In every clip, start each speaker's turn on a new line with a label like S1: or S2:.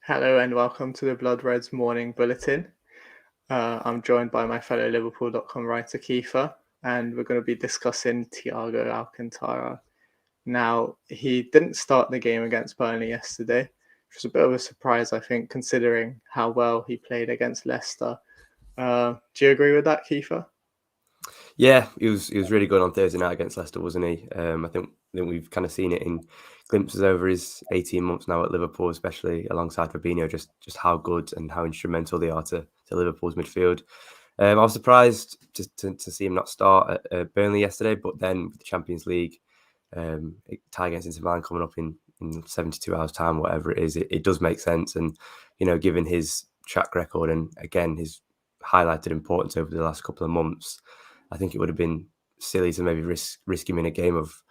S1: Hello and welcome to the Blood Red's morning bulletin. I'm joined by my fellow Liverpool.com writer Keifer, and we're going to be discussing Thiago Alcantara. Now, he didn't start the game against Burnley yesterday, which was a bit of a surprise, I think, considering how well he played against Leicester. Do you agree with that, Keifer?
S2: Yeah, he was really good on Thursday night against Leicester, wasn't he? I think we've kind of seen it in glimpses over his 18 months now at Liverpool, especially alongside Fabinho, just how good and how instrumental they are to Liverpool's midfield. I was surprised to see him not start at Burnley yesterday, but then with the Champions League tie against Inter Milan coming up in 72 hours time, whatever it is, it does make sense. And, given his track record and again, his highlighted importance over the last couple of months, I think it would have been silly to maybe risk him in a game of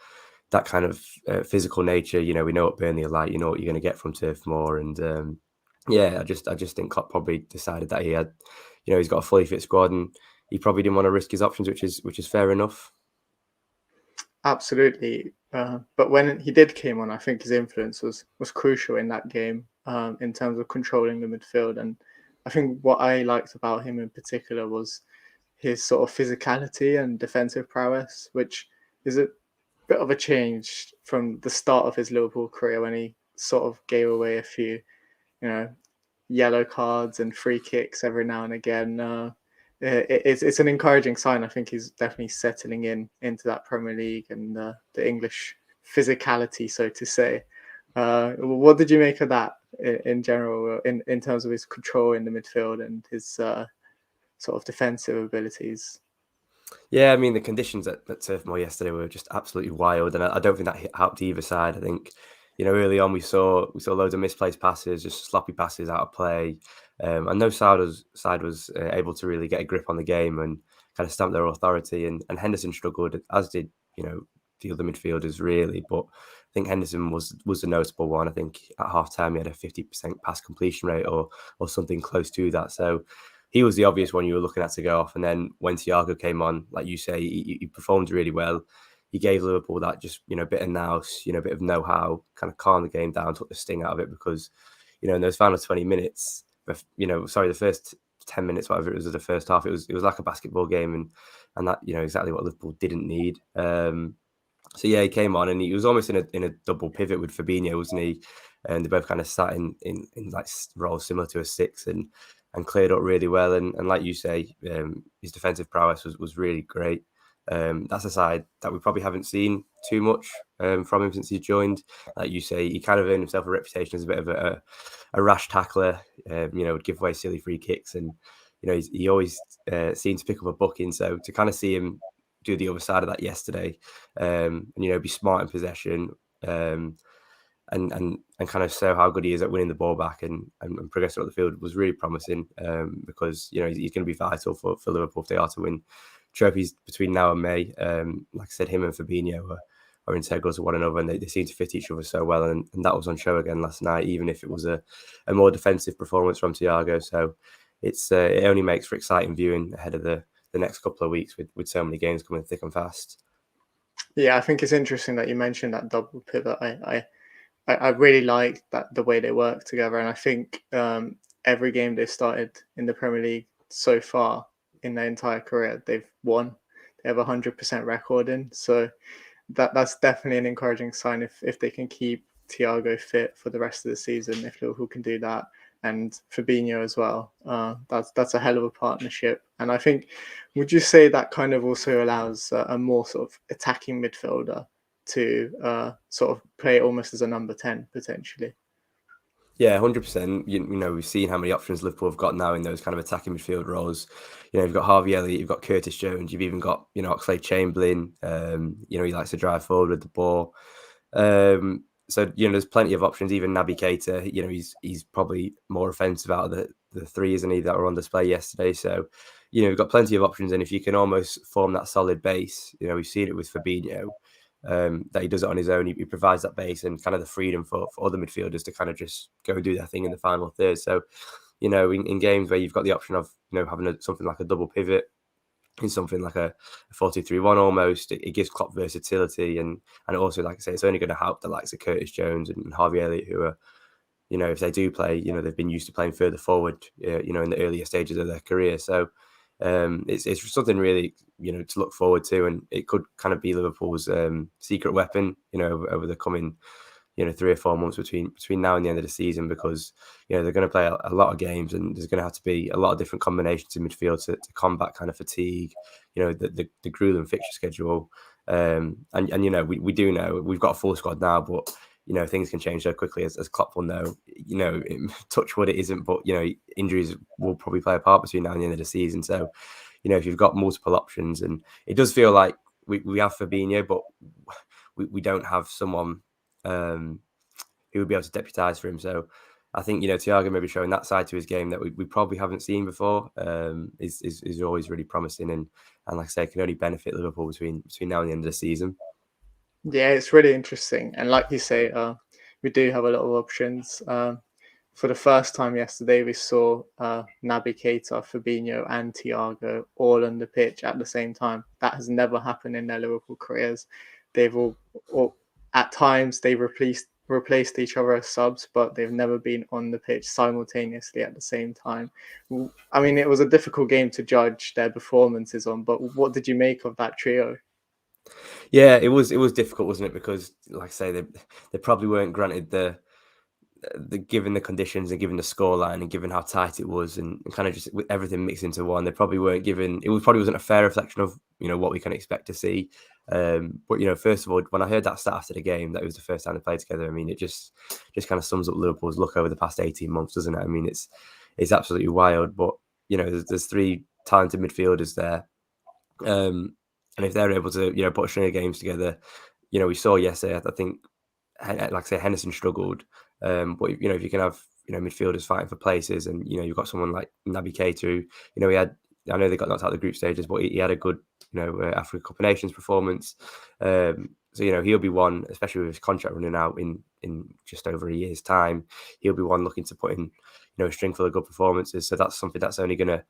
S2: that kind of physical nature. We know what Burnley are like. You know what you're going to get from Turf Moor, and I just think Klopp probably decided that he had, he's got a fully fit squad, and he probably didn't want to risk his options, which is fair enough.
S1: Absolutely. But when he did came on, I think his influence was crucial in that game in terms of controlling the midfield. And I think what I liked about him in particular was his sort of physicality and defensive prowess, which is a bit of a change from the start of his Liverpool career when he sort of gave away a few, yellow cards and free kicks every now and again. It's an encouraging sign. I think he's definitely settling into that Premier League and the English physicality, so to say. What did you make of that in general, in terms of his control in the midfield and his sort of defensive abilities?
S2: Yeah, I mean, the conditions at Turf Moor yesterday were just absolutely wild, and I don't think that helped either side. I think, early on we saw loads of misplaced passes, just sloppy passes out of play, and no side was able to really get a grip on the game and kind of stamp their authority. And Henderson struggled, as did the other midfielders really. But I think Henderson was the notable one. I think at half time he had a 50% pass completion rate or something close to that. So he was the obvious one you were looking at to go off. And then when Thiago came on, like you say, he performed really well. He gave Liverpool that just, bit of nous, bit of know-how, kind of calmed the game down, took the sting out of it because, in those final 20 minutes, the first 10 minutes, whatever it was of the first half, it was like a basketball game. And that, exactly what Liverpool didn't need. So yeah, he came on and he was almost in a double pivot with Fabinho, wasn't he? And they both kind of sat in like roles similar to a six and cleared up really well. And like you say, his defensive prowess was really great. That's a side that we probably haven't seen too much from him since he's joined. Like you say, he kind of earned himself a reputation as a bit of a rash tackler. Would give away silly free kicks, and he always seemed to pick up a booking. So to kind of see him do the other side of that yesterday, and be smart in possession, and kind of show how good he is at winning the ball back and progressing up the field was really promising. Because he's going to be vital for Liverpool if they are to win trophies between now and May. Like I said, him and Fabinho are integral to one another, and they seem to fit each other so well. And that was on show again last night, even if it was a more defensive performance from Thiago. So it only makes for exciting viewing ahead of the next couple of weeks with so many games coming thick and fast.
S1: Yeah, I think it's interesting that you mentioned that double pivot. I really liked that the way they work together, and I think every game they've started in the Premier League so far in their entire career, they've won. They have 100% record in, so that's definitely an encouraging sign if they can keep Thiago fit for the rest of the season. If Liverpool can do that, and Fabinho as well, that's a hell of a partnership. And I think, would you say that kind of also allows a more sort of attacking midfielder to sort of play almost as a number 10 potentially?
S2: Yeah, 100%. We've seen how many options Liverpool have got now in those kind of attacking midfield roles. You've got Harvey Elliott, you've got Curtis Jones, you've even got, Oxlade-Chamberlain. He likes to drive forward with the ball. So, there's plenty of options. Even Naby Keita, he's probably more offensive out of the three, isn't he, that were on display yesterday. So, we've got plenty of options. And if you can almost form that solid base, we've seen it with Fabinho, that he does it on his own. He provides that base and kind of the freedom for other midfielders to kind of just go and do their thing in the final third. So, in games where you've got the option of, having something like a double pivot, in something like a 4-2-3-1 almost, it gives Klopp versatility, and also, like I say, it's only going to help the likes of Curtis Jones and Harvey Elliott, who are if they do play, they've been used to playing further forward, in the earlier stages of their career. So it's something really, to look forward to, and it could kind of be Liverpool's secret weapon, over the coming 3 or 4 months between now and the end of the season, because they're going to play a lot of games, and there's going to have to be a lot of different combinations in midfield to combat kind of fatigue, the grueling fixture schedule, and we do know we've got a full squad now, but things can change so quickly, as Klopp will know. Touch wood, it isn't, but injuries will probably play a part between now and the end of the season. So if you've got multiple options, and it does feel like we have Fabinho, but we don't have someone who would be able to deputise for him. So I think Thiago maybe showing that side to his game that we probably haven't seen before is always really promising, and like I say, can only benefit Liverpool between now and the end of the season.
S1: Yeah, it's really interesting, and like you say, we do have a lot of options. For the first time yesterday, we saw Naby Keita, Fabinho, and Thiago all on the pitch at the same time. That has never happened in their Liverpool careers. They've all at times they've replaced each other as subs, but they've never been on the pitch simultaneously at the same time. I mean, it was a difficult game to judge their performances on, but what did you make of that trio?
S2: Yeah, it was difficult, wasn't it? Because, like I say, they probably weren't granted the given the conditions and given the scoreline and given how tight it was, and kind of just with everything mixed into one, they probably weren't given. Probably wasn't a fair reflection of what we can expect to see. But first of all, when I heard that stat after the game, that it was the first time they played together. I mean, it just kind of sums up Liverpool's look over the past 18 months, doesn't it? I mean, it's absolutely wild. But there's 3 talented midfielders there. And if they're able to, put a string of games together, we saw yesterday, I think, like I say, Henderson struggled. But, if you can have, midfielders fighting for places, and, you've got someone like Naby Keita, who, I know they got knocked out of the group stages, but he had a good, African Cup of Nations performance. So, he'll be one, especially with his contract running out in just over a year's time, he'll be one looking to put in, a string full of good performances. So that's something that's only going to,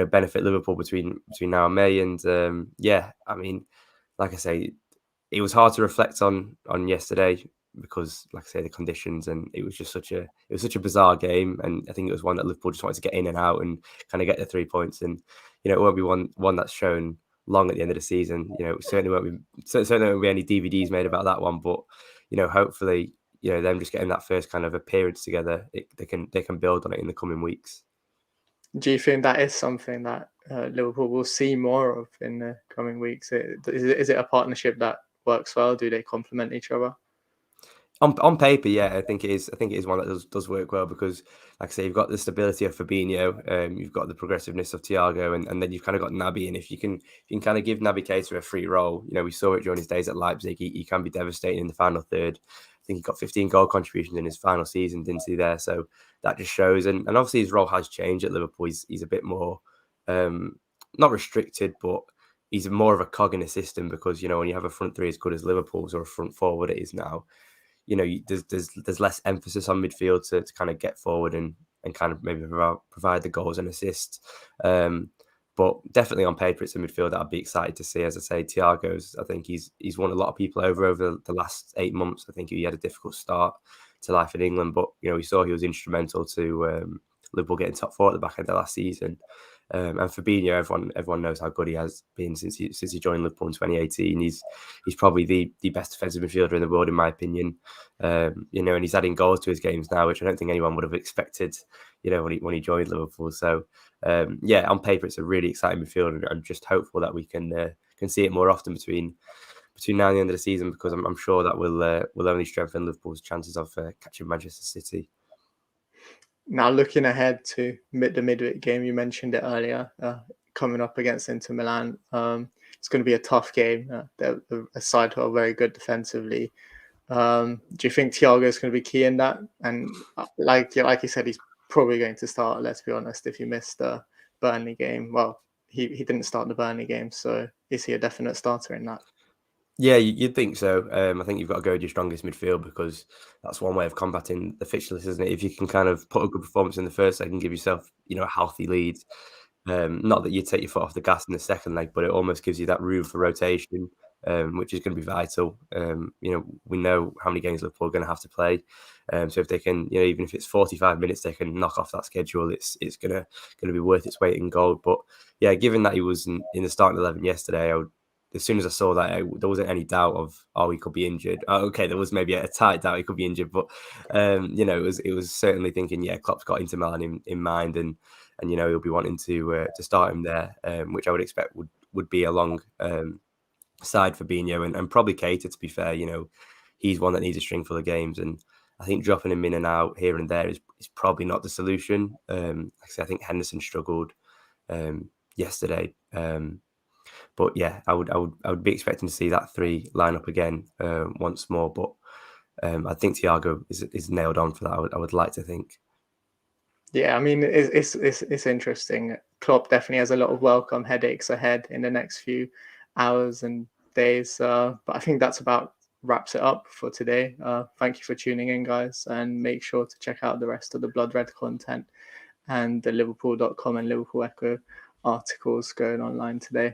S2: benefit Liverpool between now and May. And I mean, like I say, it was hard to reflect on yesterday because, like I say, the conditions, and it was just such a bizarre game. And I think it was one that Liverpool just wanted to get in and out and kind of get the 3 points. And it won't be one that's shown long at the end of the season. Certainly won't be any DVDs made about that one. But hopefully, them just getting that first kind of appearance together, they can build on it in the coming weeks.
S1: Do you think that is something that Liverpool will see more of in the coming weeks? Is it a partnership that works well? Do they complement each other?
S2: On paper, yeah, I think it is. I think it is one that does work well because, like I say, you've got the stability of Fabinho, you've got the progressiveness of Thiago, and then you've kind of got Naby. And if you can kind of give Naby Keita a free role, we saw it during his days at Leipzig. He can be devastating in the final third. I think he got 15 goal contributions in his final season, didn't he? There, so that just shows. And obviously his role has changed at Liverpool. He's a bit more not restricted, but he's more of a cog in the system because when you have a front three as good as Liverpool's or a front four, what it is now. There's less emphasis on midfield to kind of get forward and kind of maybe provide the goals and assists. But definitely on paper, it's a midfield that I'd be excited to see. As I say, Thiagos, I think he's won a lot of people over the last 8 months. I think he had a difficult start to life in England, but we saw he was instrumental to Liverpool getting top 4 at the back end of last season. And Fabinho, everyone knows how good he has been since he joined Liverpool in 2018. He's probably the best defensive midfielder in the world, in my opinion. And he's adding goals to his games now, which I don't think anyone would have expected, when he joined Liverpool. So on paper, it's a really exciting midfield, and I'm just hopeful that we can see it more often between now and the end of the season, because I'm sure that will only strengthen Liverpool's chances of catching Manchester City.
S1: Now, looking ahead to the midweek game, you mentioned it earlier, coming up against Inter Milan. It's going to be a tough game. They're a side who are very good defensively. Do you think Thiago is going to be key in that? And like you said, he's probably going to start, let's be honest, if he missed the Burnley game. Well, he didn't start the Burnley game, so is he a definite starter in that?
S2: Yeah, you'd think so. I think you've got to go with your strongest midfield because that's one way of combating the fixture list, isn't it? If you can kind of put a good performance in the first leg and give yourself, a healthy lead. Not that you take your foot off the gas in the second leg, but it almost gives you that room for rotation. which is going to be vital. We know how many games Liverpool are going to have to play. So if they can, even if it's 45 minutes, they can knock off that schedule. It's going to be worth its weight in gold. But yeah, given that he was in the starting 11 yesterday, as soon as I saw that, there wasn't any doubt of, he could be injured. Okay, there was maybe a tight doubt he could be injured, but it was certainly thinking, Klopp's got Inter Milan in mind, and he'll be wanting to start him there, which I would expect would be a long side Fabinho and probably Keita, to be fair. He's one that needs a string full of games, and I think dropping him in and out here and there is probably not the solution. Like I said, I think Henderson struggled yesterday. But yeah, I would be expecting to see that three line up again once more. But I think Thiago is nailed on for that. I would like to think.
S1: Yeah, I mean, it's interesting. Klopp definitely has a lot of welcome headaches ahead in the next few hours and days. But I think that's about wraps it up for today. Thank you for tuning in, guys, and make sure to check out the rest of the Blood Red content and the Liverpool.com and Liverpool Echo articles going online today.